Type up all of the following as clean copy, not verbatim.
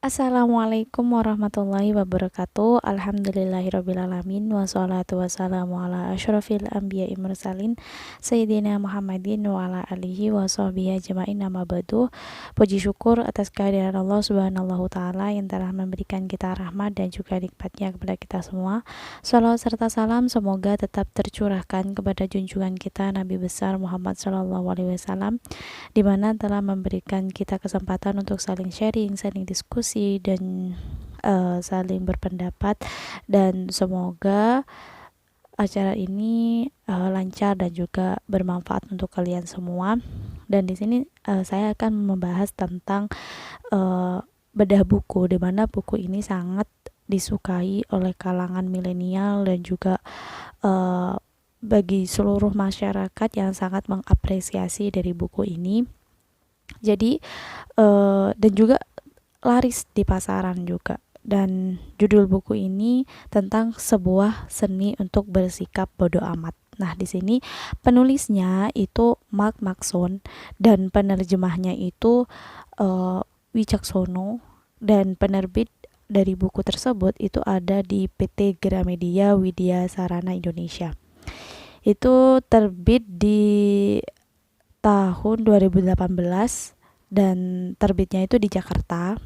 Assalamualaikum warahmatullahi wabarakatuh. Alhamdulillahirrabbilalamin. Wassalatu wassalamu ala asyrafil anbiya'i mursalin Sayyidina Muhammadin wa ala alihi wa sahbihi ajma'in, amma ba'du. Puji syukur atas kehadiran Allah subhanahu ta'ala yang telah memberikan kita rahmat dan juga nikmatnya kepada kita semua. Salawat serta salam semoga tetap tercurahkan kepada junjungan kita Nabi besar Muhammad sallallahu alaihi wasallam, di mana telah memberikan kita kesempatan untuk saling sharing, saling diskusi, dan saling berpendapat, dan semoga acara ini lancar dan juga bermanfaat untuk kalian semua. Dan di sini saya akan membahas tentang bedah buku, di mana buku ini sangat disukai oleh kalangan milenial dan juga bagi seluruh masyarakat yang sangat mengapresiasi dari buku ini. Jadi dan juga laris di pasaran juga. Dan judul buku ini tentang sebuah seni untuk bersikap bodoh amat. Nah, di sini penulisnya itu Mark Manson dan penerjemahnya itu Wicaksono, dan penerbit dari buku tersebut itu ada di PT Gramedia Widya Sarana Indonesia. Itu terbit di tahun 2018 dan terbitnya itu di Jakarta.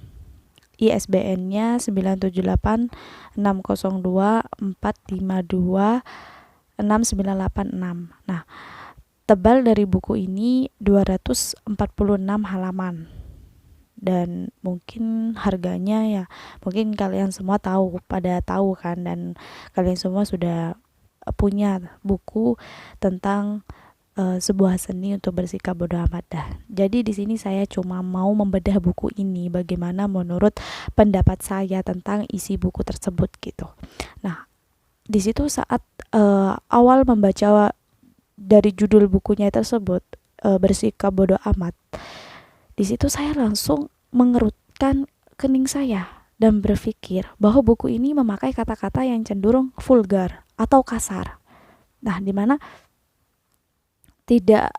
ISBN-nya 9786024526986. Nah, tebal dari buku ini 246 halaman. Dan mungkin harganya ya, mungkin kalian semua pada tahu kan, dan kalian semua sudah punya buku tentang sebuah seni untuk bersikap bodoh amat dah. Jadi di sini saya cuma mau membedah buku ini bagaimana menurut pendapat saya tentang isi buku tersebut gitu. Nah, di situ saat awal membaca dari judul bukunya tersebut, bersikap bodoh amat, di situ saya langsung mengerutkan kening saya dan berpikir bahwa buku ini memakai kata-kata yang cenderung vulgar atau kasar. Nah, di mana tidak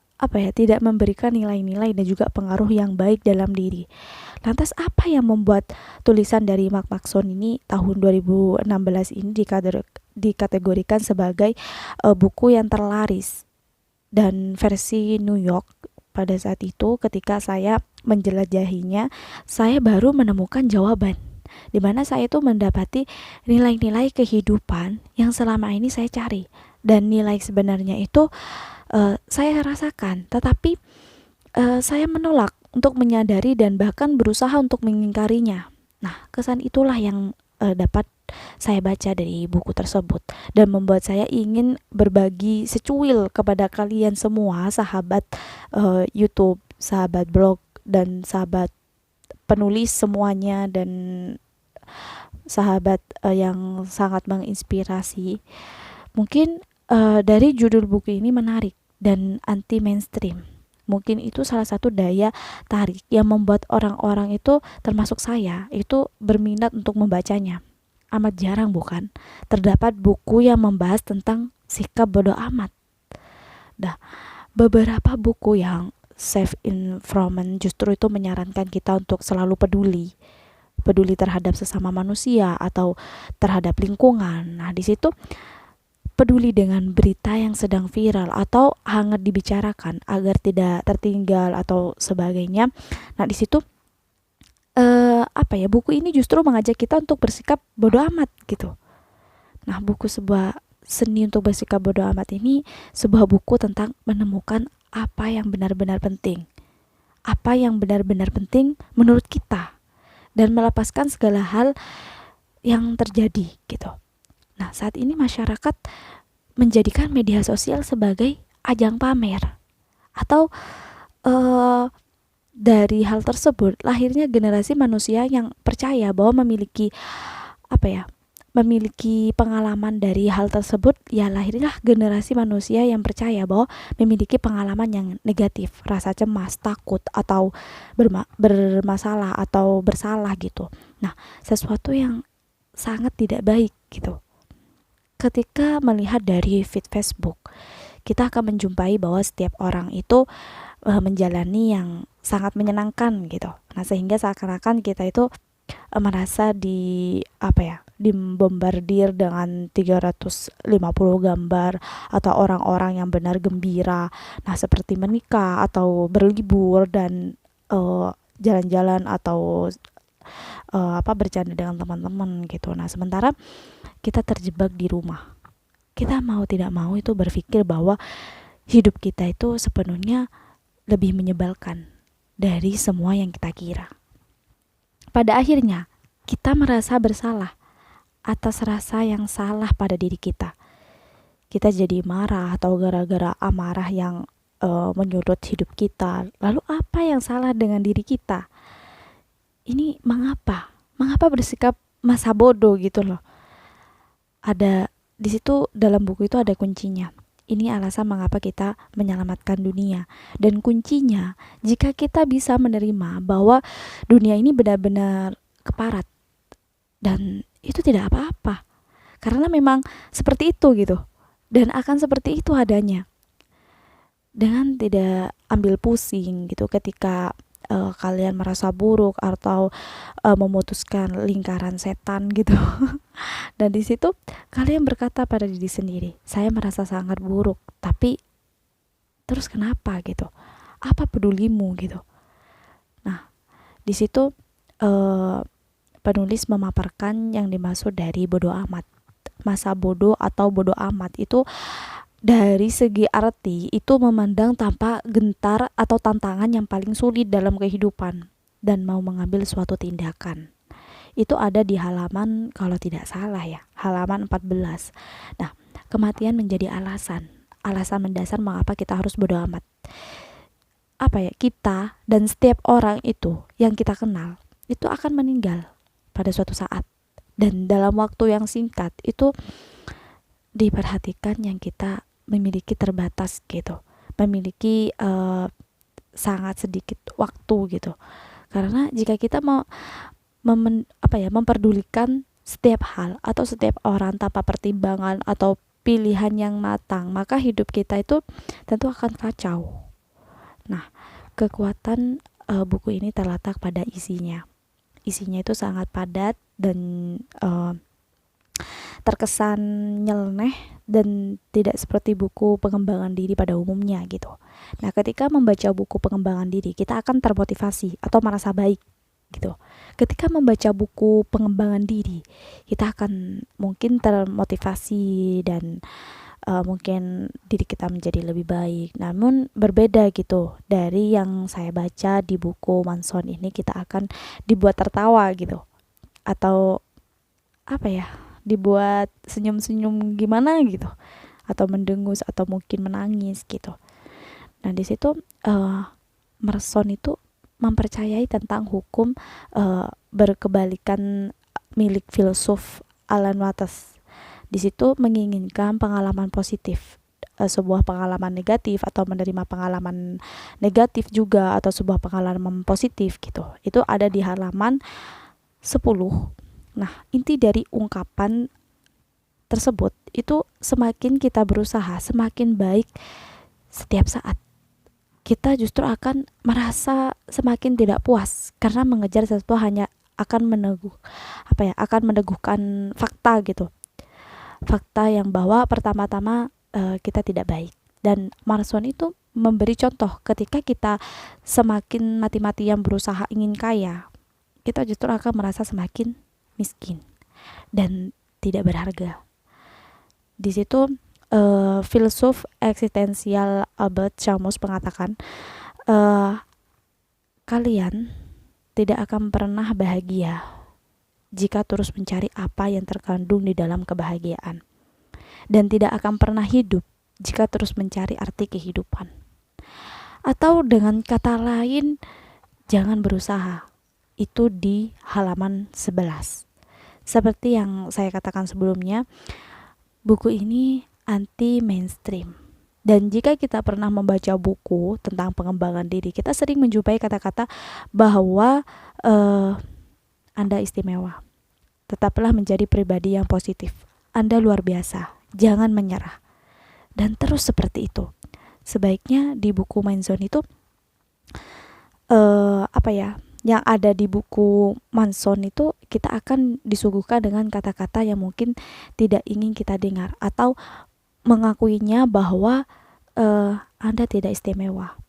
memberikan nilai-nilai dan juga pengaruh yang baik dalam diri. Lantas apa yang membuat tulisan dari Mark Manson ini tahun 2016 ini dikategorikan sebagai buku yang terlaris? Dan versi New York pada saat itu ketika saya menjelajahinya, saya baru menemukan jawaban, di mana saya itu mendapati nilai-nilai kehidupan yang selama ini saya cari, dan nilai sebenarnya itu saya rasakan, tetapi saya menolak untuk menyadari dan bahkan berusaha untuk mengingkarinya. Nah, kesan itulah yang dapat saya baca dari buku tersebut dan membuat saya ingin berbagi secuil kepada kalian semua, sahabat YouTube, sahabat blog, dan sahabat penulis semuanya, dan sahabat yang sangat menginspirasi. Mungkin dari judul buku ini menarik dan anti mainstream. Mungkin itu salah satu daya tarik yang membuat orang-orang itu, termasuk saya, itu berminat untuk membacanya. Amat jarang bukan terdapat buku yang membahas tentang sikap bodoh amat. Dah, beberapa buku yang self improvement justru itu menyarankan kita untuk selalu peduli terhadap sesama manusia atau terhadap lingkungan. Nah, di situ peduli dengan berita yang sedang viral atau hangat dibicarakan agar tidak tertinggal atau sebagainya. Nah, di situ buku ini justru mengajak kita untuk bersikap bodoh amat gitu. Nah, buku sebuah seni untuk bersikap bodoh amat ini sebuah buku tentang menemukan apa yang benar-benar penting. Apa yang benar-benar penting menurut kita, dan melepaskan segala hal yang terjadi gitu. Nah, saat ini masyarakat menjadikan media sosial sebagai ajang pamer, atau dari hal tersebut lahirnya generasi manusia yang percaya bahwa memiliki pengalaman dari hal tersebut. Ya, lahirlah generasi manusia yang percaya bahwa memiliki pengalaman yang negatif, rasa cemas, takut, atau bermasalah atau bersalah gitu. Nah, sesuatu yang sangat tidak baik gitu. Ketika melihat dari feed Facebook, kita akan menjumpai bahwa setiap orang itu menjalani yang sangat menyenangkan gitu. Nah, sehingga seakan-akan kita itu merasa dibombardir dengan 350 gambar atau orang-orang yang benar gembira, nah seperti menikah atau berlibur dan jalan-jalan atau bercanda dengan teman-teman gitu. Nah sementara kita terjebak di rumah, kita mau tidak mau itu berpikir bahwa hidup kita itu sepenuhnya lebih menyebalkan dari semua yang kita kira. Pada akhirnya kita merasa bersalah atas rasa yang salah pada diri kita. Kita jadi marah atau gara-gara amarah yang menyudut hidup kita. Lalu apa yang salah dengan diri kita? Ini mengapa bersikap masa bodoh gitu loh. Ada di situ, dalam buku itu ada kuncinya. Ini alasan mengapa kita menyelamatkan dunia. Dan kuncinya, jika kita bisa menerima bahwa dunia ini benar-benar keparat dan itu tidak apa-apa, karena memang seperti itu gitu, dan akan seperti itu adanya, dengan tidak ambil pusing gitu ketika kalian merasa buruk atau memutuskan lingkaran setan gitu. Dan di situ kalian berkata pada diri sendiri, saya merasa sangat buruk, tapi terus kenapa gitu? Apa pedulimu gitu? Nah, di situ penulis memaparkan yang dimaksud dari bodoh amat. Masa bodoh atau bodoh amat itu dari segi arti itu memandang tanpa gentar atau tantangan yang paling sulit dalam kehidupan dan mau mengambil suatu tindakan. Itu ada di halaman, kalau tidak salah ya, halaman 14. Nah, kematian menjadi alasan mendasar mengapa kita harus bodoh amat. Kita dan setiap orang itu yang kita kenal itu akan meninggal pada suatu saat, dan dalam waktu yang singkat itu diperhatikan yang kita memiliki terbatas gitu, memiliki sangat sedikit waktu gitu. Karena jika kita mau memperdulikan setiap hal atau setiap orang tanpa pertimbangan atau pilihan yang matang, maka hidup kita itu tentu akan kacau. Nah, kekuatan buku ini terletak pada isinya. Isinya itu sangat padat dan terkesan nyeleneh dan tidak seperti buku pengembangan diri pada umumnya gitu. Nah, ketika membaca buku pengembangan diri, kita akan termotivasi atau merasa baik gitu. Ketika membaca buku pengembangan diri, kita akan mungkin termotivasi dan mungkin diri kita menjadi lebih baik. Namun berbeda gitu dari yang saya baca di buku Manson ini, kita akan dibuat tertawa gitu, atau dibuat senyum-senyum gimana gitu, atau mendengus atau mungkin menangis gitu. Nah, di situ Manson itu mempercayai tentang hukum berkebalikan milik filsuf Alan Watts. Di situ menginginkan pengalaman positif, sebuah pengalaman negatif atau menerima pengalaman negatif juga, atau sebuah pengalaman positif gitu. Itu ada di halaman 10. Nah, inti dari ungkapan tersebut itu semakin kita berusaha, semakin baik setiap saat. Kita justru akan merasa semakin tidak puas karena mengejar sesuatu hanya akan meneguhkan fakta gitu. Fakta yang bahwa pertama-tama kita tidak baik. Dan Manson itu memberi contoh, ketika kita semakin mati-matian berusaha ingin kaya, kita justru akan merasa semakin miskin dan tidak berharga. Di situ filsuf eksistensial Albert Camus mengatakan, kalian tidak akan pernah bahagia jika terus mencari apa yang terkandung di dalam kebahagiaan, dan tidak akan pernah hidup jika terus mencari arti kehidupan. Atau dengan kata lain, jangan berusaha. Itu di halaman 11. Seperti yang saya katakan sebelumnya, buku ini anti mainstream. Dan jika kita pernah membaca buku tentang pengembangan diri, kita sering menjumpai kata-kata bahwa Anda istimewa. Tetaplah menjadi pribadi yang positif. Anda luar biasa. Jangan menyerah. Dan terus seperti itu. Sebaiknya di buku Manson itu yang ada di buku Manson itu kita akan disuguhkan dengan kata-kata yang mungkin tidak ingin kita dengar atau mengakuinya bahwa Anda tidak istimewa.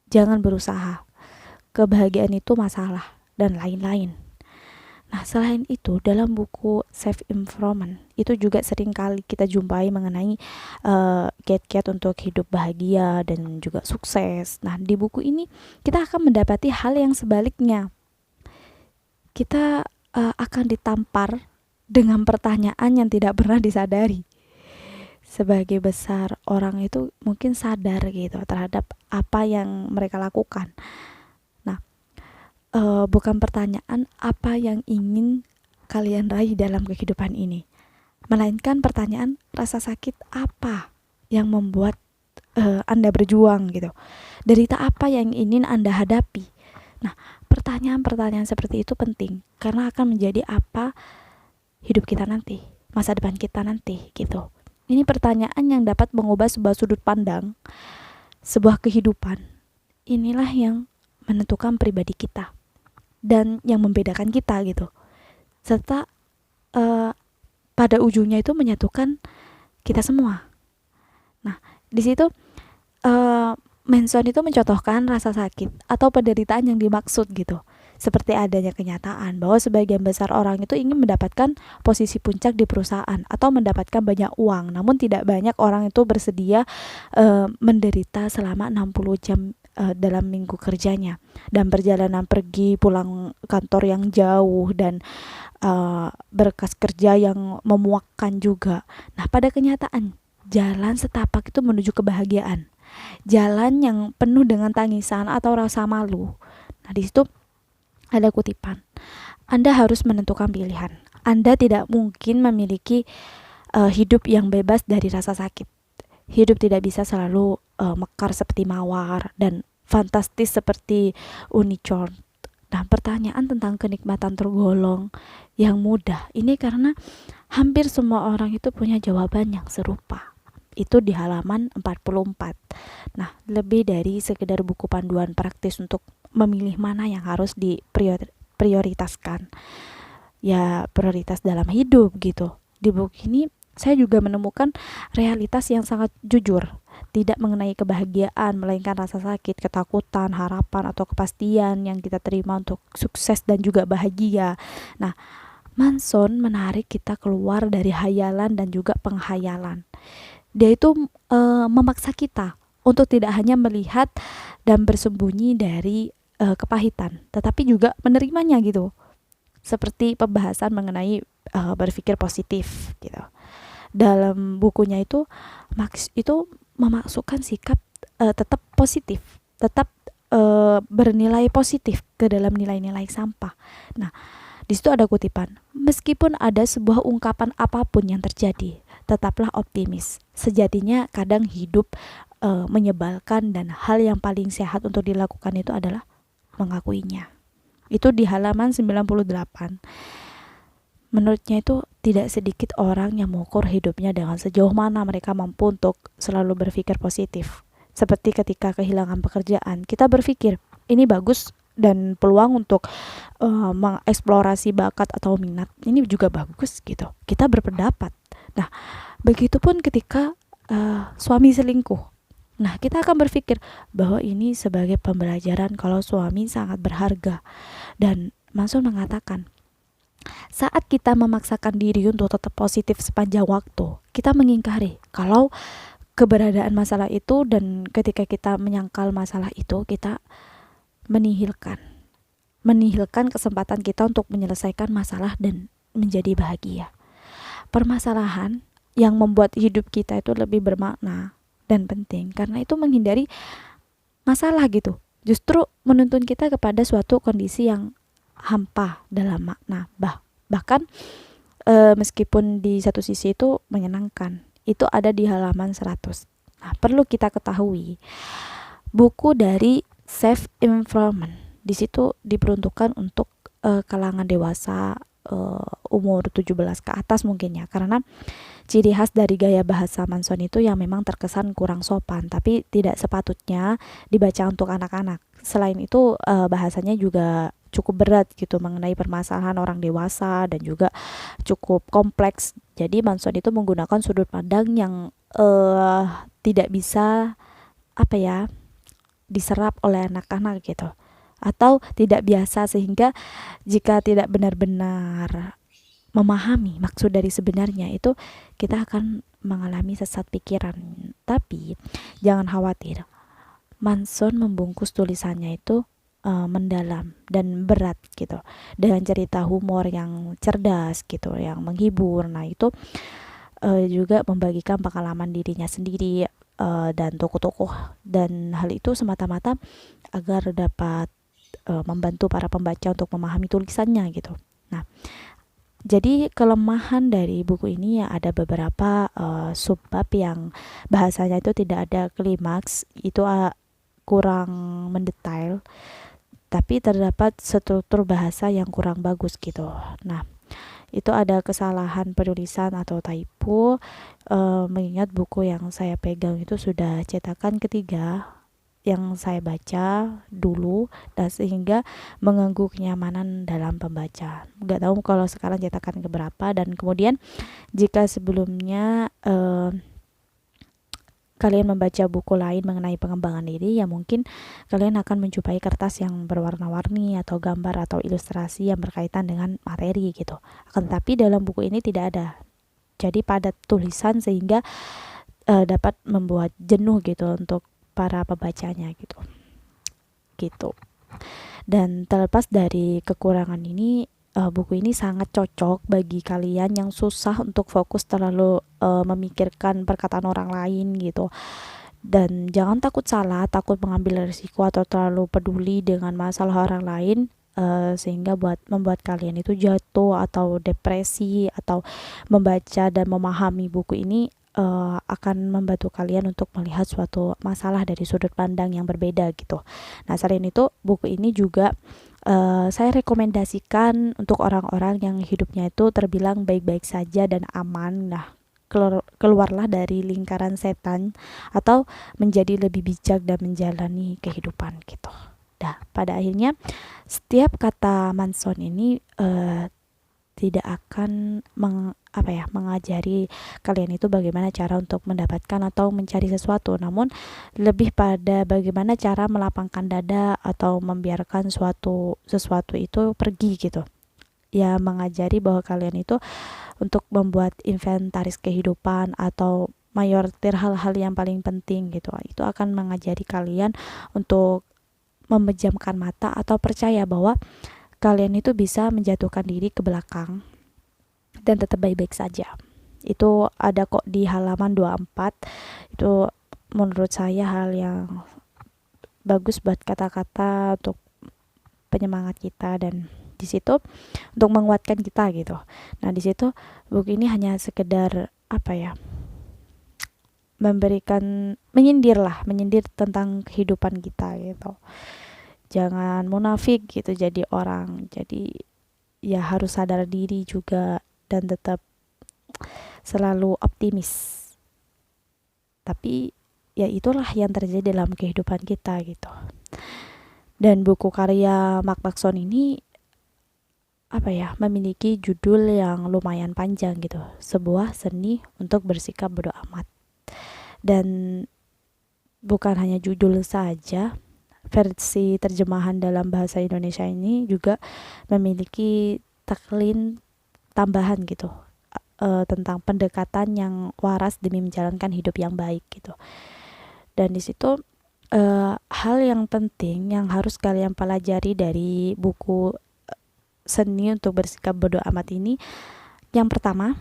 Jangan berusaha. Kebahagiaan itu masalah dan lain-lain. Nah, selain itu dalam buku Self Improvement itu juga sering kali kita jumpai mengenai kiat-kiat untuk hidup bahagia dan juga sukses. Nah, di buku ini kita akan mendapati hal yang sebaliknya. Kita akan ditampar dengan pertanyaan yang tidak pernah disadari. Sebagai besar orang itu mungkin sadar gitu terhadap apa yang mereka lakukan. Bukan pertanyaan apa yang ingin kalian raih dalam kehidupan ini, melainkan pertanyaan rasa sakit apa yang membuat Anda berjuang gitu, derita apa yang ingin Anda hadapi. Nah, pertanyaan-pertanyaan seperti itu penting karena akan menjadi apa hidup kita nanti, masa depan kita nanti gitu. Ini pertanyaan yang dapat mengubah sebuah sudut pandang, sebuah kehidupan. Inilah yang menentukan pribadi kita dan yang membedakan kita gitu, serta pada ujungnya itu menyatukan kita semua. Nah, di situ Manson itu mencontohkan rasa sakit atau penderitaan yang dimaksud gitu, seperti adanya kenyataan bahwa sebagian besar orang itu ingin mendapatkan posisi puncak di perusahaan atau mendapatkan banyak uang, namun tidak banyak orang itu bersedia menderita selama 60 jam dalam minggu kerjanya dan perjalanan pergi pulang kantor yang jauh dan berkas kerja yang memuakkan juga. Nah, pada kenyataan jalan setapak itu menuju kebahagiaan, jalan yang penuh dengan tangisan atau rasa malu. Nah, di situ ada kutipan, Anda harus menentukan pilihan. Anda tidak mungkin memiliki hidup yang bebas dari rasa sakit. Hidup tidak bisa selalu mekar seperti mawar dan fantastis seperti unicorn. Nah, pertanyaan tentang kenikmatan tergolong yang mudah ini karena hampir semua orang itu punya jawaban yang serupa. Itu di halaman 44. Nah, lebih dari sekedar buku panduan praktis untuk memilih mana yang harus diprioritaskan. Ya, prioritas dalam hidup gitu. Di buku ini saya juga menemukan realitas yang sangat jujur, tidak mengenai kebahagiaan, melainkan rasa sakit, ketakutan, harapan, atau kepastian yang kita terima untuk sukses dan juga bahagia. Nah, Manson menarik kita keluar dari hayalan dan juga penghayalan. Dia itu memaksa kita untuk tidak hanya melihat dan bersembunyi dari kepahitan, tetapi juga menerimanya gitu. Seperti pembahasan mengenai berpikir positif gitu. Dalam bukunya itu Max itu memasukkan sikap tetap positif, tetap bernilai positif ke dalam nilai-nilai sampah. Nah, di situ ada kutipan, meskipun ada sebuah ungkapan apapun yang terjadi, tetaplah optimis. Sejatinya kadang hidup menyebalkan dan hal yang paling sehat untuk dilakukan itu adalah mengakuinya. Itu di halaman 98. Menurutnya itu tidak sedikit orang yang mengukur hidupnya dengan sejauh mana mereka mampu untuk selalu berpikir positif. Seperti ketika kehilangan pekerjaan, kita berpikir ini bagus dan peluang untuk mengeksplorasi bakat atau minat ini juga bagus gitu. Kita berpendapat. Nah, begitupun ketika suami selingkuh. Nah, kita akan berpikir bahwa ini sebagai pembelajaran kalau suami sangat berharga. Dan Manson mengatakan, saat kita memaksakan diri untuk tetap positif sepanjang waktu, kita mengingkari kalau keberadaan masalah itu, dan ketika kita menyangkal masalah itu, kita menihilkan kesempatan kita untuk menyelesaikan masalah dan menjadi bahagia. Permasalahan yang membuat hidup kita itu lebih bermakna dan penting karena itu menghindari masalah gitu. Justru menuntun kita kepada suatu kondisi yang hampa dalam makna, bahkan meskipun di satu sisi itu menyenangkan. Itu ada di halaman 100. Nah, perlu kita ketahui buku dari Self Improvement di situ diperuntukkan untuk kalangan dewasa, umur 17 ke atas mungkin ya, karena ciri khas dari gaya bahasa Manson itu yang memang terkesan kurang sopan, tapi tidak sepatutnya dibaca untuk anak-anak. selain itu bahasanya juga cukup berat gitu mengenai permasalahan orang dewasa dan juga cukup kompleks. Jadi Manson itu menggunakan sudut pandang yang tidak bisa apa ya diserap oleh anak-anak gitu, atau tidak biasa, sehingga jika tidak benar-benar memahami maksud dari sebenarnya itu, kita akan mengalami sesat pikiran. Tapi jangan khawatir, Manson membungkus tulisannya itu mendalam dan berat gitu, dengan cerita humor yang cerdas gitu, yang menghibur. Nah itu juga membagikan pengalaman dirinya sendiri dan tokoh-tokoh, dan hal itu semata-mata agar dapat membantu para pembaca untuk memahami tulisannya gitu. Nah, jadi kelemahan dari buku ini ya ada beberapa subbab yang bahasanya itu tidak ada klimaks, itu kurang mendetail, tapi terdapat struktur bahasa yang kurang bagus gitu. Nah, itu ada kesalahan penulisan atau typo, mengingat buku yang saya pegang itu sudah cetakan ketiga yang saya baca dulu, dan sehingga mengganggu kenyamanan dalam pembaca. Nggak tahu kalau sekarang cetakan keberapa. Dan kemudian jika sebelumnya kalian membaca buku lain mengenai pengembangan diri, ya mungkin kalian akan menjumpai kertas yang berwarna-warni atau gambar atau ilustrasi yang berkaitan dengan materi gitu. Akan tetapi dalam buku ini tidak ada. Jadi padat tulisan sehingga dapat membuat jenuh gitu untuk para pembacanya gitu. Gitu. Dan terlepas dari kekurangan ini, buku ini sangat cocok bagi kalian yang susah untuk fokus terlalu memikirkan perkataan orang lain gitu. Dan jangan takut salah, takut mengambil risiko atau terlalu peduli dengan masalah orang lain, sehingga membuat kalian itu jatuh atau depresi. Atau membaca dan memahami buku ini akan membantu kalian untuk melihat suatu masalah dari sudut pandang yang berbeda gitu. Nah, selain itu buku ini juga saya rekomendasikan untuk orang-orang yang hidupnya itu terbilang baik-baik saja dan aman. Nah, keluarlah dari lingkaran setan atau menjadi lebih bijak dan menjalani kehidupan gitu. Nah, pada akhirnya setiap kata Manson ini tidak akan mengajari kalian itu bagaimana cara untuk mendapatkan atau mencari sesuatu, namun lebih pada bagaimana cara melapangkan dada atau membiarkan sesuatu itu pergi gitu. Ya, mengajari bahwa kalian itu untuk membuat inventaris kehidupan atau mayortir hal-hal yang paling penting gitu. Itu akan mengajari kalian untuk memejamkan mata atau percaya bahwa kalian itu bisa menjatuhkan diri ke belakang dan tetap baik-baik saja. Itu ada kok di halaman 24. Itu menurut saya hal yang bagus buat kata-kata untuk penyemangat kita, dan di situ untuk menguatkan kita gitu. Nah, di situ buku ini hanya sekedar menyindir tentang kehidupan kita gitu. Jangan munafik gitu jadi orang. Jadi ya harus sadar diri juga dan tetap selalu optimis. Tapi ya itulah yang terjadi dalam kehidupan kita gitu. Dan buku karya Mark Manson ini memiliki judul yang lumayan panjang gitu. Sebuah seni untuk bersikap bodo amat. Dan bukan hanya judul saja, versi terjemahan dalam bahasa Indonesia ini juga memiliki taklin tambahan gitu, tentang pendekatan yang waras demi menjalankan hidup yang baik gitu. Dan di situ hal yang penting yang harus kalian pelajari dari buku seni untuk bersikap bodo amat ini, yang pertama,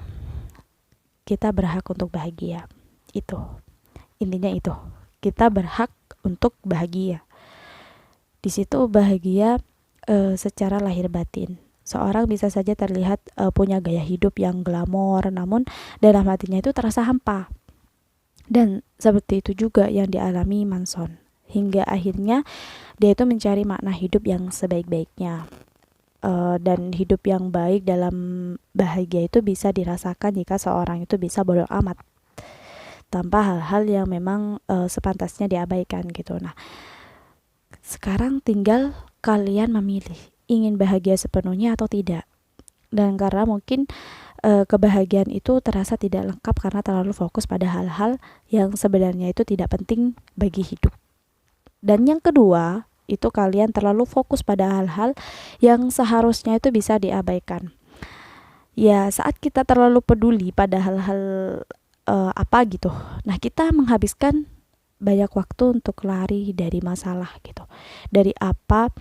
kita berhak untuk bahagia. Itu intinya, itu kita berhak untuk bahagia. Di situ bahagia secara lahir batin. Seorang bisa saja terlihat punya gaya hidup yang glamor, namun dalam hatinya itu terasa hampa. Dan seperti itu juga yang dialami Manson. Hingga akhirnya dia itu mencari makna hidup yang sebaik-baiknya. Dan hidup yang baik dalam bahagia itu bisa dirasakan jika seorang itu bisa bodo amat, tanpa hal-hal yang memang sepantasnya diabaikan gitu. Nah, Sekarang tinggal kalian memilih ingin bahagia sepenuhnya atau tidak. Dan karena mungkin kebahagiaan itu terasa tidak lengkap karena terlalu fokus pada hal-hal yang sebenarnya itu tidak penting bagi hidup. Dan yang kedua, itu kalian terlalu fokus pada hal-hal yang seharusnya itu bisa diabaikan. Ya, saat kita terlalu peduli pada hal-hal apa gitu. Nah, kita menghabiskan banyak waktu untuk lari dari masalah gitu. Dari apa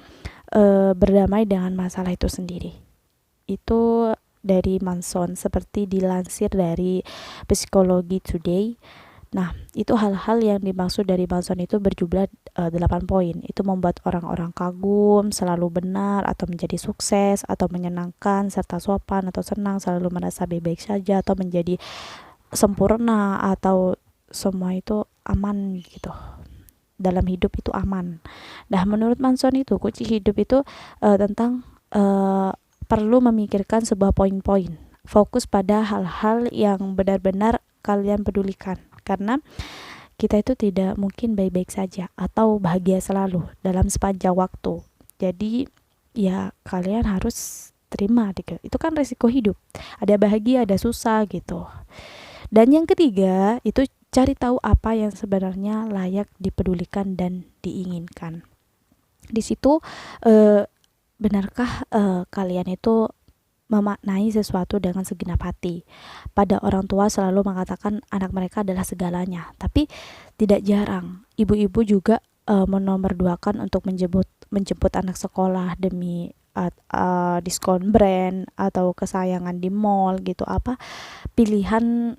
berdamai dengan masalah itu sendiri. Itu dari Manson seperti dilansir dari Psikologi Today. Nah, itu hal-hal yang dimaksud dari Manson itu berjumlah 8 poin. Itu membuat orang-orang kagum, selalu benar atau menjadi sukses atau menyenangkan serta sopan atau senang, selalu merasa baik-baik saja atau menjadi sempurna atau semua itu aman gitu. Dalam hidup itu aman. Nah, menurut Manson itu kunci hidup itu tentang perlu memikirkan sebuah poin-poin. Fokus pada hal-hal yang benar-benar kalian pedulikan. Karena kita itu tidak mungkin baik-baik saja atau bahagia selalu dalam sepanjang waktu. Jadi ya kalian harus terima gitu. Itu kan resiko hidup. Ada bahagia, ada susah gitu. Dan yang ketiga itu cari tahu apa yang sebenarnya layak dipedulikan dan diinginkan. Di situ benarkah kalian itu memaknai sesuatu dengan segenap hati? Pada orang tua selalu mengatakan anak mereka adalah segalanya, tapi tidak jarang ibu-ibu juga menomorduakan untuk menjemput anak sekolah demi diskon brand atau kesayangan di mall gitu. Apa pilihan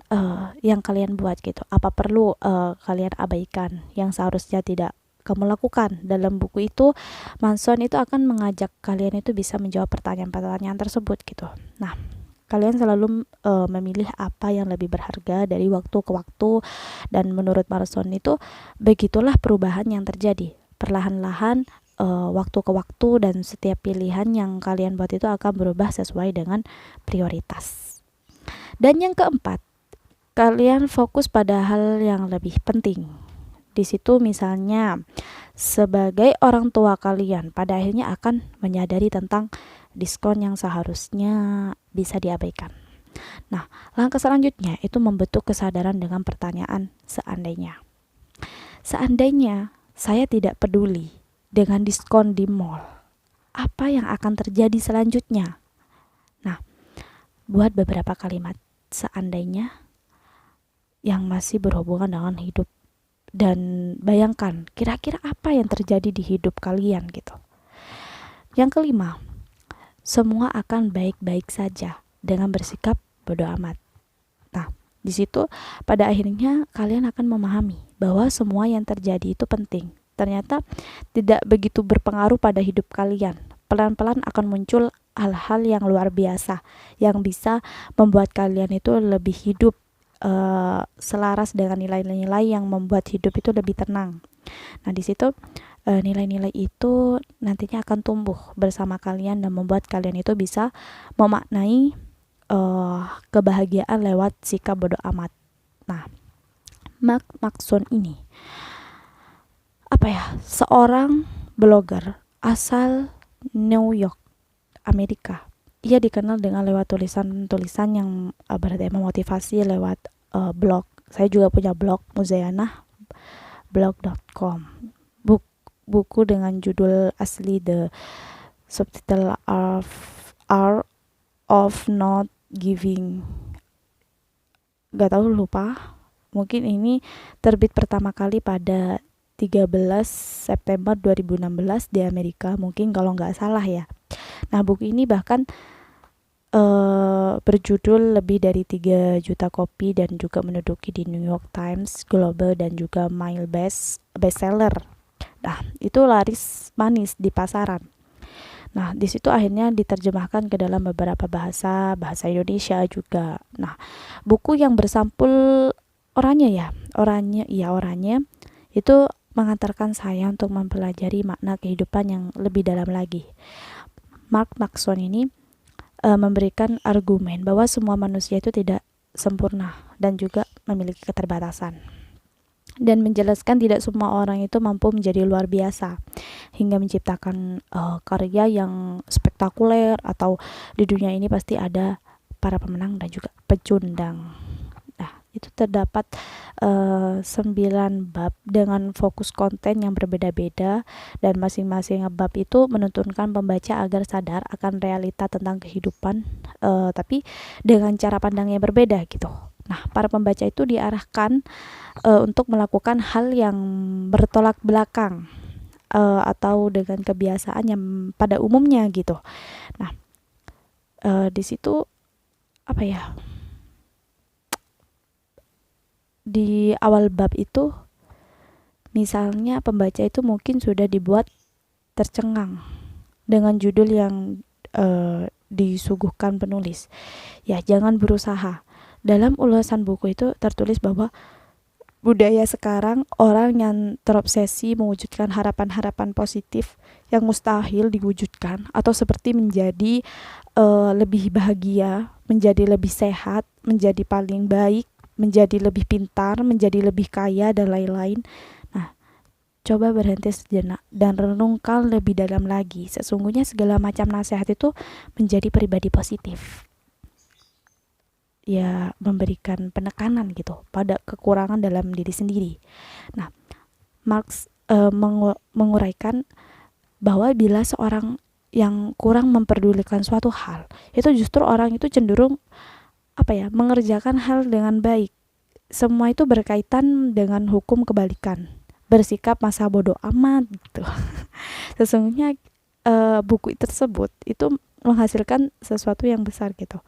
yang kalian buat gitu? Apa perlu kalian abaikan yang seharusnya tidak kamu lakukan? Dalam buku itu Manson itu akan mengajak kalian itu bisa menjawab pertanyaan-pertanyaan tersebut gitu. Nah, kalian selalu memilih apa yang lebih berharga dari waktu ke waktu, dan menurut Manson itu begitulah perubahan yang terjadi perlahan-lahan waktu ke waktu, dan setiap pilihan yang kalian buat itu akan berubah sesuai dengan prioritas. Dan yang keempat, kalian fokus pada hal yang lebih penting. Di situ misalnya sebagai orang tua kalian pada akhirnya akan menyadari tentang diskon yang seharusnya bisa diabaikan. Nah, langkah selanjutnya itu membentuk kesadaran dengan pertanyaan seandainya. Seandainya saya tidak peduli dengan diskon di mall, apa yang akan terjadi selanjutnya? Nah, buat beberapa kalimat seandainya yang masih berhubungan dengan hidup, dan bayangkan kira-kira apa yang terjadi di hidup kalian gitu. Yang kelima, semua akan baik-baik saja dengan bersikap bodo amat. Nah, di situ pada akhirnya kalian akan memahami bahwa semua yang terjadi itu penting. Ternyata tidak begitu berpengaruh pada hidup kalian. Pelan-pelan akan muncul hal-hal yang luar biasa yang bisa membuat kalian itu lebih hidup selaras dengan nilai-nilai yang membuat hidup itu lebih tenang. Nah, di situ nilai-nilai itu nantinya akan tumbuh bersama kalian dan membuat kalian itu bisa memaknai kebahagiaan lewat sikap bodo amat. Nah, Mark Manson ini seorang blogger asal New York, Amerika. Ia dikenal dengan lewat tulisan-tulisan yang bertema motivasi lewat blog. Saya juga punya blog, muzayana.blog.com. Buku dengan judul asli The Subtitle Art of Not Giving. Gak tahu, lupa. Mungkin ini terbit pertama kali pada 13 September 2016 di Amerika, mungkin kalau nggak salah ya. Nah, buku ini bahkan berjudul lebih dari 3 juta kopi dan juga menduduki di New York Times Global dan juga Mile bestseller. Nah, itu laris manis di pasaran. Nah, di situ akhirnya diterjemahkan ke dalam beberapa bahasa Indonesia juga. Nah, buku yang bersampul oranye itu mengantarkan saya untuk mempelajari makna kehidupan yang lebih dalam lagi. Mark Manson ini memberikan argumen bahwa semua manusia itu tidak sempurna dan juga memiliki keterbatasan. dan menjelaskan tidak semua orang itu mampu menjadi luar biasa hingga menciptakan karya yang spektakuler, atau di dunia ini pasti ada para pemenang dan juga pecundang. Nah, itu terdapat 9 bab dengan fokus konten yang berbeda-beda, dan masing-masing bab itu menuntunkan pembaca agar sadar akan realita tentang kehidupan, tapi dengan cara pandang yang berbeda gitu. Nah, para pembaca itu diarahkan untuk melakukan hal yang bertolak belakang atau dengan kebiasaan yang pada umumnya gitu. Nah, di situ apa ya? Di awal bab itu, misalnya pembaca itu mungkin sudah dibuat tercengang dengan judul yang disuguhkan penulis. Ya, jangan berusaha. Dalam ulasan buku itu tertulis bahwa budaya sekarang orang yang terobsesi mewujudkan harapan-harapan positif yang mustahil diwujudkan, atau seperti menjadi lebih bahagia, menjadi lebih sehat, menjadi paling baik, menjadi lebih pintar, menjadi lebih kaya, dan lain-lain. Nah, coba berhenti sejenak dan renungkan lebih dalam lagi. Sesungguhnya segala macam nasihat itu menjadi pribadi positif. Ya, memberikan penekanan gitu pada kekurangan dalam diri sendiri. Nah, Marx menguraikan bahwa bila seorang yang kurang memperdulikan suatu hal, itu justru orang itu cenderung mengerjakan hal dengan baik. Semua itu berkaitan dengan hukum kebalikan, bersikap masa bodoh amat gitu. Sesungguhnya buku tersebut itu menghasilkan sesuatu yang besar gitu.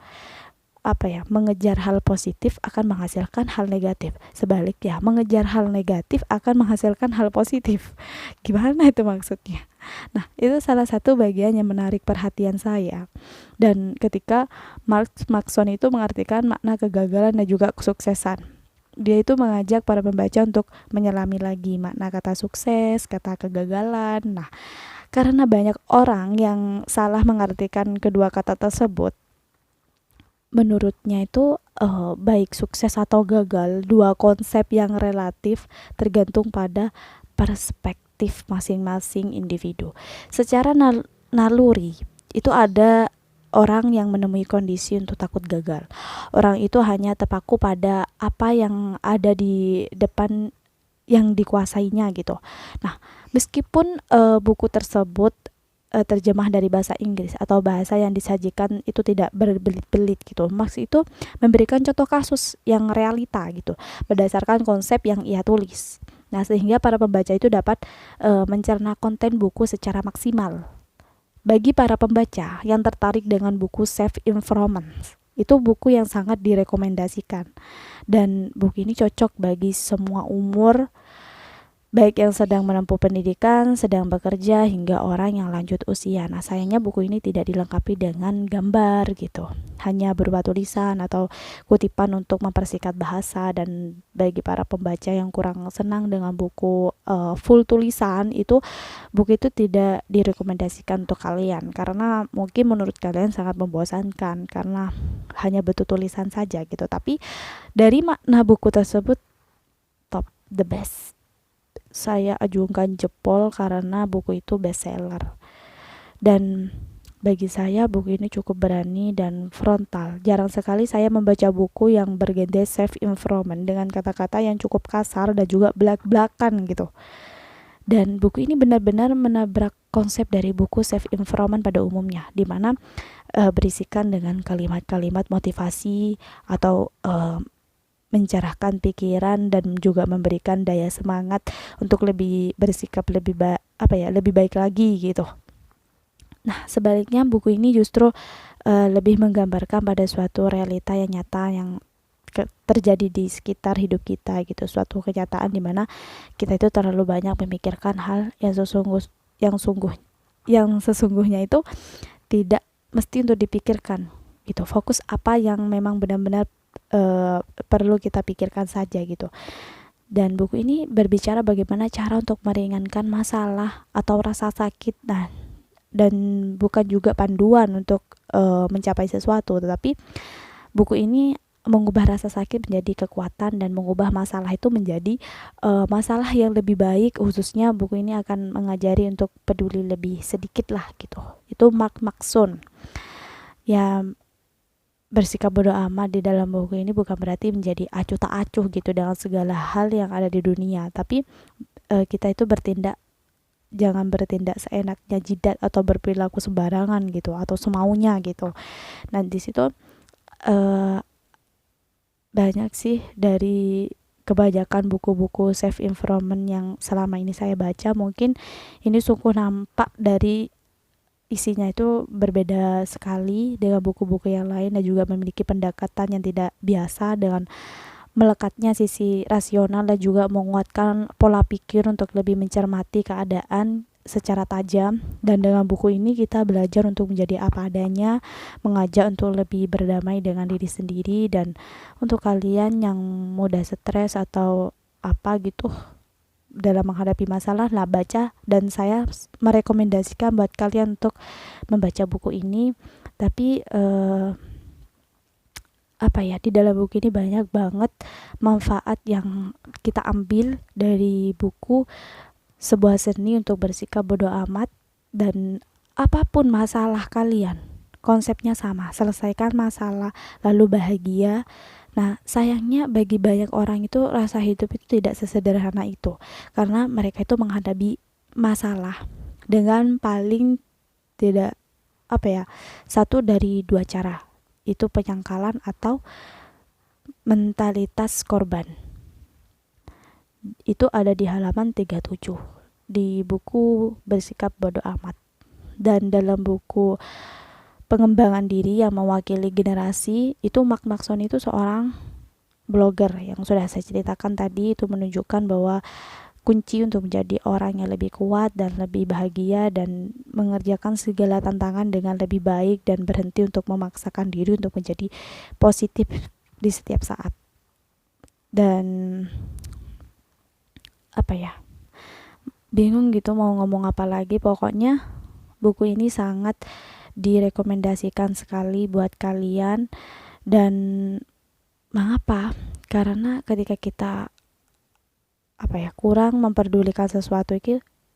Mengejar hal positif akan menghasilkan hal negatif. Sebaliknya, mengejar hal negatif akan menghasilkan hal positif. Gimana itu maksudnya? Nah, itu salah satu bagian yang menarik perhatian saya. Dan ketika Markson itu mengartikan makna kegagalan dan juga kesuksesan, dia itu mengajak para pembaca untuk menyelami lagi makna kata sukses, kata kegagalan. Nah, karena banyak orang yang salah mengartikan kedua kata tersebut, menurutnya itu baik sukses atau gagal, dua konsep yang relatif tergantung pada perspektif masing-masing individu. Secara naluri itu ada orang yang menemui kondisi untuk takut gagal. Orang itu hanya terpaku pada apa yang ada di depan yang dikuasainya gitu. Nah, meskipun buku tersebut terjemah dari bahasa Inggris atau bahasa yang disajikan itu tidak berbelit-belit gitu, Marx itu memberikan contoh kasus yang realita gitu berdasarkan konsep yang ia tulis. Nah, sehingga para pembaca itu dapat mencerna konten buku secara maksimal. Bagi para pembaca yang tertarik dengan buku Self Improvement, itu buku yang sangat direkomendasikan, dan buku ini cocok bagi semua umur, baik yang sedang menempuh pendidikan, sedang bekerja, hingga orang yang lanjut usia. Nah, sayangnya buku ini tidak dilengkapi dengan gambar gitu, hanya berupa tulisan atau kutipan untuk mempersingkat bahasa. Dan bagi para pembaca yang kurang senang dengan buku full tulisan, itu buku itu tidak direkomendasikan untuk kalian, karena mungkin menurut kalian sangat membosankan karena hanya bentuk tulisan saja gitu. Tapi dari makna buku tersebut, top, the best. Saya ajungkan jempol karena buku itu bestseller. Dan bagi saya buku ini cukup berani dan frontal. Jarang sekali saya membaca buku yang bergenre self improvement dengan kata-kata yang cukup kasar dan juga belak-belakan gitu. Dan buku ini benar-benar menabrak konsep dari buku self improvement pada umumnya, di mana berisikan dengan kalimat-kalimat motivasi atau mencerahkan pikiran dan juga memberikan daya semangat untuk lebih bersikap lebih baik lagi gitu. Nah, sebaliknya buku ini justru lebih menggambarkan pada suatu realita yang nyata yang terjadi di sekitar hidup kita gitu, suatu kenyataan di mana kita itu terlalu banyak memikirkan hal yang sesungguhnya itu tidak mesti untuk dipikirkan gitu. Fokus apa yang memang benar-benar perlu kita pikirkan saja gitu. Dan buku ini berbicara bagaimana cara untuk meringankan masalah atau rasa sakit. Nah, dan bukan juga panduan untuk mencapai sesuatu, tetapi buku ini mengubah rasa sakit menjadi kekuatan dan mengubah masalah itu menjadi masalah yang lebih baik. Khususnya buku ini akan mengajari untuk peduli lebih sedikit lah gitu. Itu Mark Manson. Ya, bersikap bodoh amat di dalam buku ini bukan berarti menjadi acuh tak acuh gitu dengan segala hal yang ada di dunia, tapi kita itu jangan bertindak seenaknya jidat atau berperilaku sembarangan gitu atau semaunya gitu. Nah, di situ banyak sih dari kebanyakan buku-buku self improvement yang selama ini saya baca, mungkin ini sungguh nampak dari isinya itu berbeda sekali dengan buku-buku yang lain dan juga memiliki pendekatan yang tidak biasa dengan melekatnya sisi rasional dan juga menguatkan pola pikir untuk lebih mencermati keadaan secara tajam. Dan dengan buku ini kita belajar untuk menjadi apa adanya, mengajak untuk lebih berdamai dengan diri sendiri. Dan untuk kalian yang mudah stres atau apa gitu dalam menghadapi masalah lah, baca, dan saya merekomendasikan buat kalian untuk membaca buku ini. Tapi di dalam buku ini banyak banget manfaat yang kita ambil dari buku Sebuah Seni untuk Bersikap Bodoh Amat. Dan apapun masalah kalian, konsepnya sama, selesaikan masalah lalu bahagia. Nah, sayangnya bagi banyak orang itu rasa hidup itu tidak sesederhana itu, karena mereka itu menghadapi masalah dengan paling tidak satu dari dua cara, itu penyangkalan atau mentalitas korban. Itu ada di halaman 37 di buku Bersikap Bodoh Amat. Dan dalam buku Pengembangan Diri yang Mewakili Generasi, itu Mark Manson itu seorang blogger yang sudah saya ceritakan tadi. Itu menunjukkan bahwa kunci untuk menjadi orang yang lebih kuat dan lebih bahagia dan mengerjakan segala tantangan dengan lebih baik dan berhenti untuk memaksakan diri untuk menjadi positif di setiap saat. Dan bingung gitu mau ngomong apa lagi. Pokoknya buku ini sangat direkomendasikan sekali buat kalian. Dan mengapa? Karena ketika kita kurang memperdulikan sesuatu,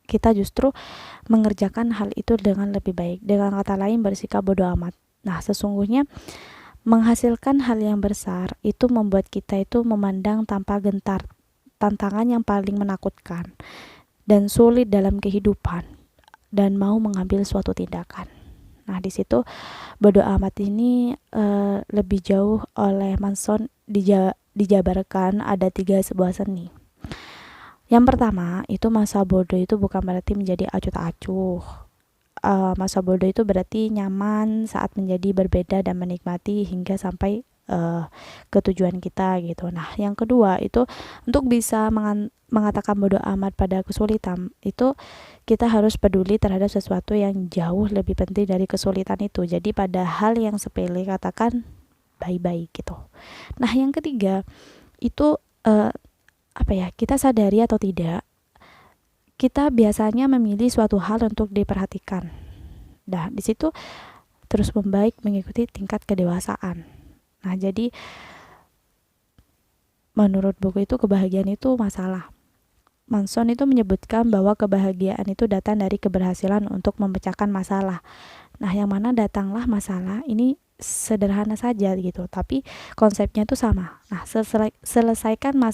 kita justru mengerjakan hal itu dengan lebih baik. Dengan kata lain, bersikap bodoh amat. Nah, sesungguhnya menghasilkan hal yang besar itu membuat kita itu memandang tanpa gentar tantangan yang paling menakutkan dan sulit dalam kehidupan dan mau mengambil suatu tindakan. Nah, di situ bodoh amat ini lebih jauh oleh Manson dijabarkan ada 3 sebuah seni. Yang pertama, itu masa bodoh itu bukan berarti menjadi acuh tak acuh. Masa bodoh itu berarti nyaman saat menjadi berbeda dan menikmati hingga sampai ke tujuan kita gitu. Nah, yang kedua itu untuk bisa mengatakan bodoh amat pada kesulitan, itu kita harus peduli terhadap sesuatu yang jauh lebih penting dari kesulitan itu. Jadi pada hal yang sepele katakan bye-bye gitu. Nah, yang ketiga itu kita sadari atau tidak, kita biasanya memilih suatu hal untuk diperhatikan. Nah, di situ terus membaik mengikuti tingkat kedewasaan. Nah, jadi menurut buku itu kebahagiaan itu masalah. Manson itu menyebutkan bahwa kebahagiaan itu datang dari keberhasilan untuk memecahkan masalah. Nah, yang mana datanglah masalah ini sederhana saja gitu, tapi konsepnya itu sama. Nah, selesaikan masalah